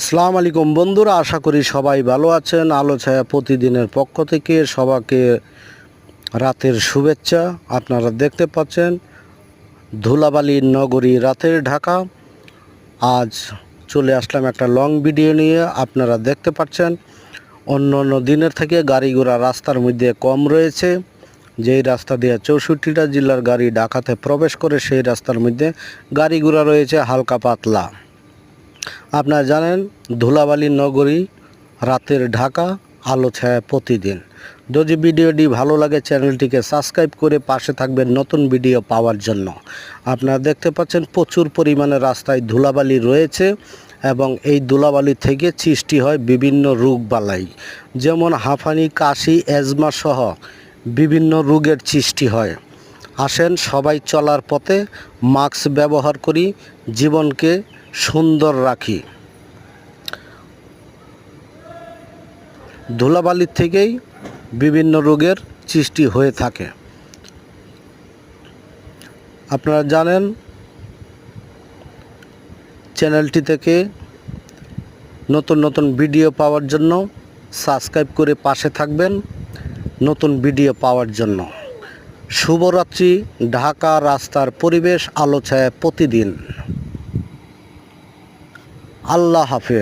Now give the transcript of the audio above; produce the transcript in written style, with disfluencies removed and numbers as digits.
আসসালামু আলাইকুম বন্ধুরা, আশা করি সবাই ভালো আছেন। আলো ছায়া প্রতিদিনের পক্ষ থেকে সবাইকে রাতের শুভেচ্ছা। আপনারা দেখতে পাচ্ছেন ধুলাবালির নগরী রাতের ঢাকা। আজ চলে আসলাম একটা লং ভিডিও নিয়ে। আপনারা দেখতে পাচ্ছেন অন্য অন্য দিনের থেকে গাড়ি ঘোড়া রাস্তার মধ্যে কম রয়েছে। যেই রাস্তা দিয়ে 64টা জেলার গাড়ি ঢাকাতে প্রবেশ করে সেই রাস্তার মধ্যে গাড়ি ঘোড়া রয়েছে হালকা পাতলা। আপনারা জানেন ধুলাবালির নগরী রাতের ঢাকা, আলো ছায়া প্রতিদিন। যদি ভিডিওটি ভালো লাগে চ্যানেলটিকে সাবস্ক্রাইব করে পাশে থাকবেন নতুন ভিডিও পাওয়ার জন্য। আপনারা দেখতে পাচ্ছেন প্রচুর পরিমাণে রাস্তায় ধুলাবালি রয়েছে এবং এই ধুলাবালি থেকে সৃষ্টি হয় বিভিন্ন রোগবালাই, যেমন হাঁফানি, কাশি, অ্যাজমা সহ বিভিন্ন রোগের সৃষ্টি হয়। আসেন সবাই চলার পথে মাস্ক ব্যবহার করি, জীবনকে সুন্দর রাখি। ধুলাবালির থেকেই বিভিন্ন রোগের সৃষ্টি হয়ে থাকে। আপনারা জানেন চ্যানেলটি থেকে নতুন নতুন ভিডিও পাওয়ার জন্য সাবস্ক্রাইব করে পাশে থাকবেন নতুন ভিডিও পাওয়ার জন্য। শুভরাত্রি। ঢাকা রাস্তার পরিবেশ, আলো ছায়া প্রতিদিন। আল্লাহ হাফেজ।